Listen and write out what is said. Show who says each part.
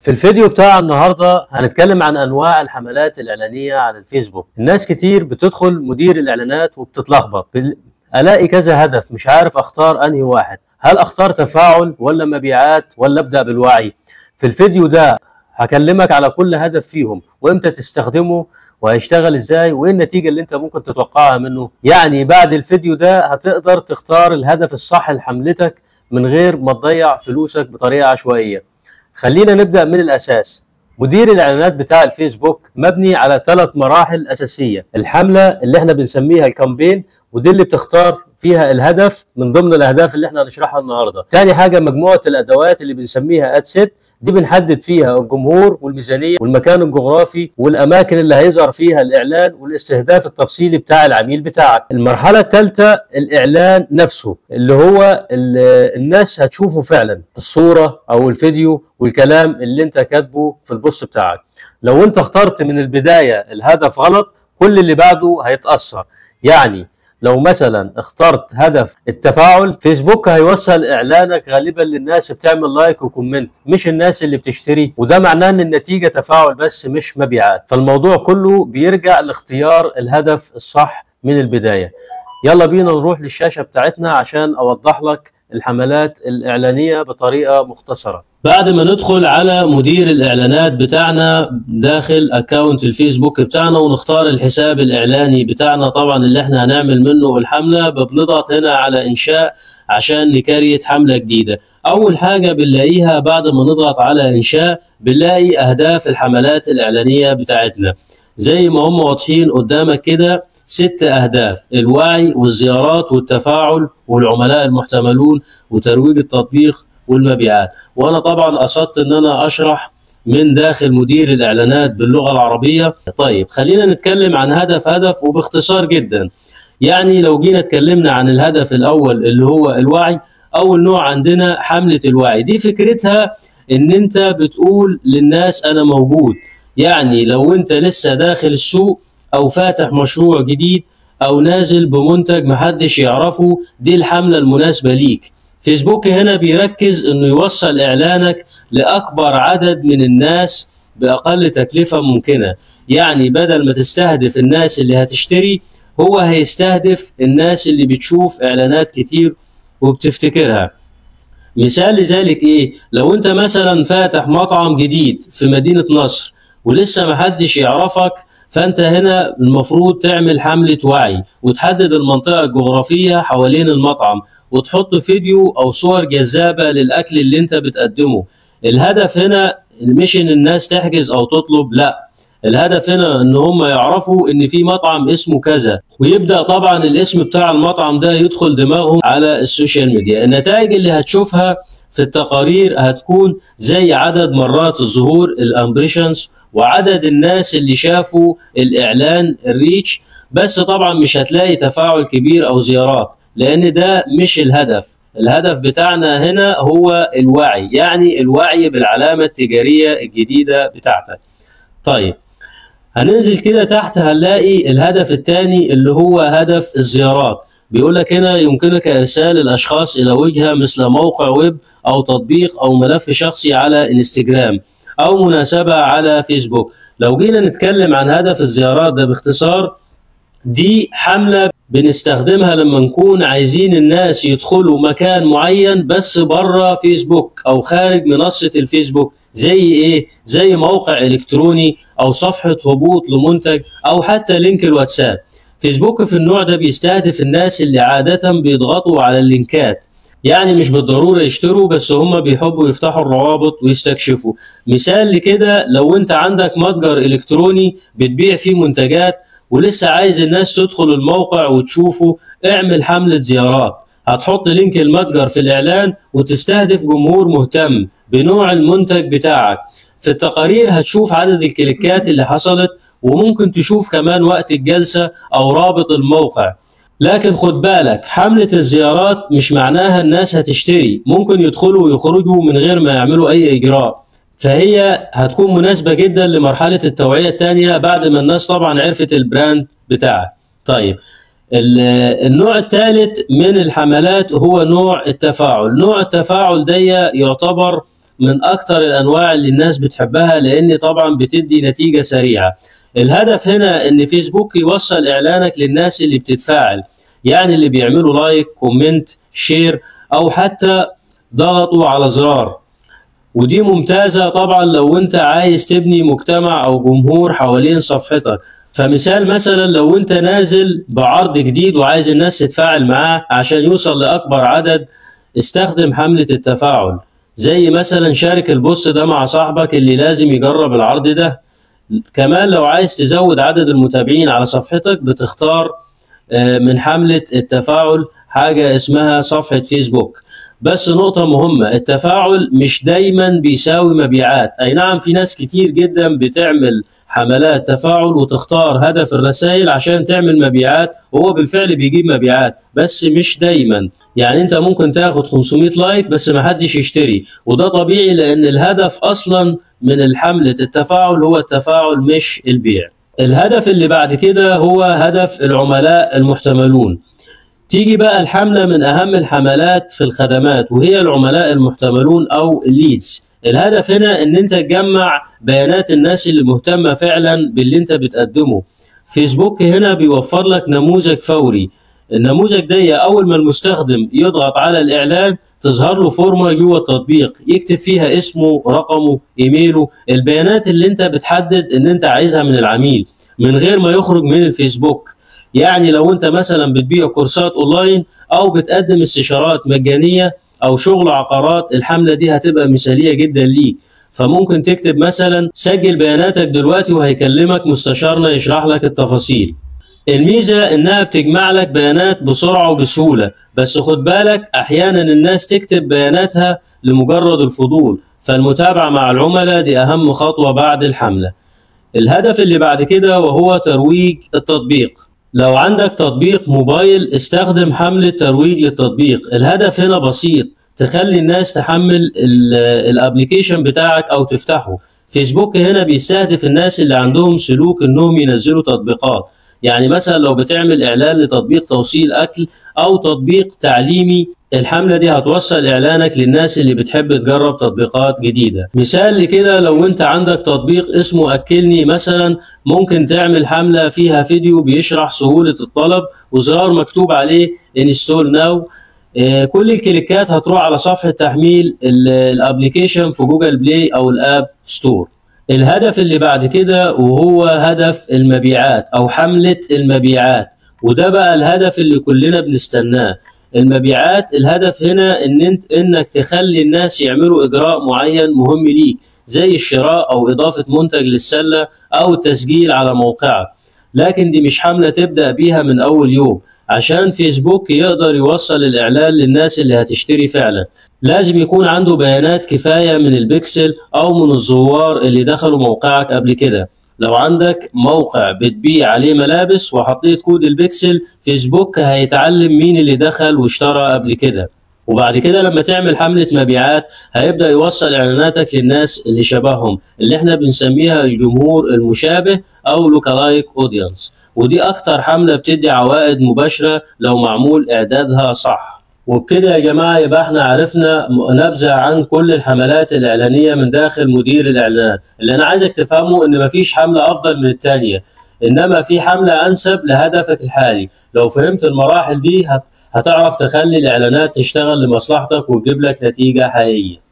Speaker 1: في الفيديو بتاع النهاردة هنتكلم عن أنواع الحملات الإعلانية على الفيسبوك. الناس كتير بتدخل مدير الإعلانات وبتتلخبط، ألاقي كذا هدف مش عارف أختار أنهي واحد. هل أختار تفاعل ولا مبيعات ولا أبدأ بالوعي؟ في الفيديو ده هكلمك على كل هدف فيهم وإمتى تستخدمه وهيشتغل إزاي وإيه النتيجة اللي أنت ممكن تتوقعها منه. يعني بعد الفيديو ده هتقدر تختار الهدف الصح لحملتك من غير ما تضيع فلوسك بطريقة عشوائية. خلينا نبدأ من الأساس. مدير الإعلانات بتاع الفيسبوك مبني على 3 مراحل أساسية. الحملة اللي احنا بنسميها الكامبين، ودي اللي بتختار فيها الهدف من ضمن الأهداف اللي احنا هنشرحها النهاردة. تاني حاجة مجموعة الأدوات اللي بنسميها أدسيت، دي بنحدد فيها الجمهور والميزانية والمكان الجغرافي والأماكن اللي هيظهر فيها الإعلان والاستهداف التفصيلي بتاع العميل بتاعك. المرحلة الثالثة الإعلان نفسه، اللي هو الناس هتشوفه فعلا، الصورة أو الفيديو والكلام اللي انت كاتبه في البوست بتاعك. لو انت اخترت من البداية الهدف غلط كل اللي بعده هيتأثر. يعني لو مثلا اخترت هدف التفاعل، فيسبوك هيوصل اعلانك غالبا للناس بتعمل لايك وكومنت، مش الناس اللي بتشتري، وده معناه ان النتيجة تفاعل بس مش مبيعات. فالموضوع كله بيرجع لاختيار الهدف الصح من البداية. يلا بينا نروح للشاشة بتاعتنا عشان اوضح لك الحملات الإعلانية بطريقة مختصرة. بعد ما ندخل على مدير الإعلانات بتاعنا داخل أكاونت الفيسبوك بتاعنا ونختار الحساب الإعلاني بتاعنا طبعا اللي احنا هنعمل منه الحملة، بنضغط هنا على إنشاء عشان نكريت حملة جديدة. أول حاجة بنلاقيها بعد ما نضغط على إنشاء بنلاقي أهداف الحملات الإعلانية بتاعتنا زي ما هم واضحين قدامك كده. 6 أهداف: الوعي والزيارات والتفاعل والعملاء المحتملون وترويج التطبيق والمبيعات. وأنا طبعا قصدت إن أنا أشرح من داخل مدير الإعلانات باللغة العربية. طيب خلينا نتكلم عن هدف وباختصار جدا. يعني لو جينا اتكلمنا عن الهدف الأول اللي هو الوعي، أول نوع عندنا حملة الوعي. دي فكرتها إن أنت بتقول للناس أنا موجود. يعني لو أنت لسه داخل السوق أو فاتح مشروع جديد أو نازل بمنتج محدش يعرفه، دي الحملة المناسبة ليك. فيسبوك هنا بيركز إنه يوصل إعلانك لأكبر عدد من الناس بأقل تكلفة ممكنة. يعني بدل ما تستهدف الناس اللي هتشتري، هو هيستهدف الناس اللي بتشوف إعلانات كتير وبتفتكرها. مثال لذلك إيه؟ لو أنت مثلا فاتح مطعم جديد في مدينة نصر ولسه محدش يعرفك، فأنت هنا المفروض تعمل حملة وعي وتحدد المنطقة الجغرافية حوالين المطعم وتحط فيديو أو صور جذابة للأكل اللي أنت بتقدمه. الهدف هنا مش إن الناس تحجز أو تطلب، لا، الهدف هنا إن هم يعرفوا إن في مطعم اسمه كذا، ويبدأ طبعا الاسم بتاع المطعم ده يدخل دماغهم على السوشيال ميديا. النتائج اللي هتشوفها في التقارير هتكون زي عدد مرات الظهور الامبريشنز وعدد الناس اللي شافوا الإعلان الريتش، بس طبعا مش هتلاقي تفاعل كبير أو زيارات لأن ده مش الهدف. الهدف بتاعنا هنا هو الوعي، يعني الوعي بالعلامة التجارية الجديدة بتاعتك. طيب هننزل كده تحت هنلاقي الهدف الثاني اللي هو هدف الزيارات. بيقولك هنا يمكنك إرسال الأشخاص إلى وجهة مثل موقع ويب أو تطبيق أو ملف شخصي على انستجرام أو مناسبة على فيسبوك. لو جينا نتكلم عن هدف الزيارات ده باختصار، دي حملة بنستخدمها لما نكون عايزين الناس يدخلوا مكان معين بس بره فيسبوك أو خارج منصة الفيسبوك. زي إيه؟ زي موقع إلكتروني أو صفحة هبوط لمنتج أو حتى لينك الواتساب. فيسبوك في النوع ده بيستهدف الناس اللي عادة بيضغطوا على اللينكات، يعني مش بالضرورة يشتروا بس هم بيحبوا يفتحوا الروابط ويستكشفوا. مثال لكده، لو انت عندك متجر إلكتروني بتبيع فيه منتجات ولسه عايز الناس تدخل الموقع وتشوفه، اعمل حملة زيارات. هتحط لينك المتجر في الإعلان وتستهدف جمهور مهتم بنوع المنتج بتاعك. في التقارير هتشوف عدد الكليكات اللي حصلت وممكن تشوف كمان وقت الجلسة أو رابط الموقع. لكن خد بالك، حملة الزيارات مش معناها الناس هتشتري، ممكن يدخلوا ويخرجوا من غير ما يعملوا أي إجراء. فهي هتكون مناسبة جدا لمرحلة التوعية الثانية بعد ما الناس طبعا عرفت البراند بتاعك. طيب النوع الثالث من الحملات هو نوع التفاعل. نوع التفاعل ده يعتبر من اكتر الانواع اللي الناس بتحبها، لان طبعا بتدي نتيجة سريعة. الهدف هنا ان فيسبوك يوصل اعلانك للناس اللي بتتفاعل، يعني اللي بيعملوا لايك، كومنت، شير، او حتى ضغطوا على زرار. ودي ممتازة طبعا لو انت عايز تبني مجتمع او جمهور حوالين صفحتك. فمثال مثلا لو انت نازل بعرض جديد وعايز الناس تتفاعل معاه عشان يوصل لأكبر عدد، استخدم حملة التفاعل. زي مثلا شارك البوست ده مع صاحبك اللي لازم يجرب العرض ده. كمان لو عايز تزود عدد المتابعين على صفحتك، بتختار من حملة التفاعل حاجة اسمها صفحة فيسبوك. بس نقطة مهمة، التفاعل مش دايما بيساوي مبيعات. اي نعم، في ناس كتير جدا بتعمل حملات تفاعل وتختار هدف الرسائل عشان تعمل مبيعات، وهو بالفعل بيجيب مبيعات، بس مش دايما. يعني انت ممكن تاخد 500 لايك بس ما حدش يشتري، وده طبيعي لان الهدف اصلا من الحملة التفاعل هو التفاعل مش البيع. الهدف اللي بعد كده هو هدف العملاء المحتملون. تيجي بقى الحملة من أهم الحملات في الخدمات، وهي العملاء المحتملون أو الليدز. الهدف هنا إن أنت تجمع بيانات الناس اللي مهتمة فعلا باللي أنت بتقدمه. فيسبوك هنا بيوفر لك نموذج فوري. النموذج ده أول ما المستخدم يضغط على الإعلان تظهر له فورمة جوه التطبيق، يكتب فيها اسمه، رقمه، إيميله، البيانات اللي أنت بتحدد إن أنت عايزها من العميل من غير ما يخرج من الفيسبوك. يعني لو انت مثلا بتبيع كورسات اونلاين او بتقدم استشارات مجانية او شغل عقارات، الحملة دي هتبقى مثالية جدا ليك. فممكن تكتب مثلا سجل بياناتك دلوقتي وهيكلمك مستشارنا يشرح لك التفاصيل. الميزة انها بتجمع لك بيانات بسرعة وبسهولة، بس خد بالك احيانا الناس تكتب بياناتها لمجرد الفضول، فالمتابعة مع العملاء دي اهم خطوة بعد الحملة. الهدف اللي بعد كده وهو ترويج التطبيق. لو عندك تطبيق موبايل، استخدم حملة ترويج للتطبيق. الهدف هنا بسيط، تخلي الناس تحمل الابليكيشن بتاعك او تفتحه. فيسبوك هنا بيستهدف الناس اللي عندهم سلوك انهم ينزلوا تطبيقات. يعني مثلا لو بتعمل اعلان لتطبيق توصيل اكل او تطبيق تعليمي، الحملة دي هتوصل اعلانك للناس اللي بتحب تجرب تطبيقات جديدة. مثال لكده، لو انت عندك تطبيق اسمه اكلني مثلا، ممكن تعمل حملة فيها فيديو بيشرح سهولة الطلب وزرار مكتوب عليه انستول ناو. كل الكليكات هتروح على صفحة تحميل الابليكيشن في جوجل بلاي او الاب ستور. الهدف اللي بعد كده وهو هدف المبيعات او حملة المبيعات، وده بقى الهدف اللي كلنا بنستناه. المبيعات، الهدف هنا انك تخلي الناس يعملوا اجراء معين مهم ليك، زي الشراء او اضافة منتج للسلة او التسجيل على موقعك. لكن دي مش حملة تبدأ بيها من اول يوم. عشان فيسبوك يقدر يوصل الاعلان للناس اللي هتشتري فعلا، لازم يكون عنده بيانات كفاية من البكسل او من الزوار اللي دخلوا موقعك قبل كده. لو عندك موقع بتبيع عليه ملابس وحطيت كود البكسل، فيسبوك هيتعلم مين اللي دخل واشترى قبل كده. وبعد كده لما تعمل حملة مبيعات هيبدأ يوصل اعلاناتك للناس اللي شبههم، اللي احنا بنسميها الجمهور المشابه او لوكالايك اودينس. ودي اكتر حملة بتدي عوائد مباشرة لو معمول اعدادها صح. وبكده يا جماعة يبقى احنا عرفنا نبذة عن كل الحملات الإعلانية من داخل مدير الإعلانات. اللي أنا عايزك تفهمه إن مفيش حملة أفضل من التانية، إنما في حملة أنسب لهدفك الحالي. لو فهمت المراحل دي هتعرف تخلي الإعلانات تشتغل لمصلحتك وتجيب لك نتيجة حقيقية.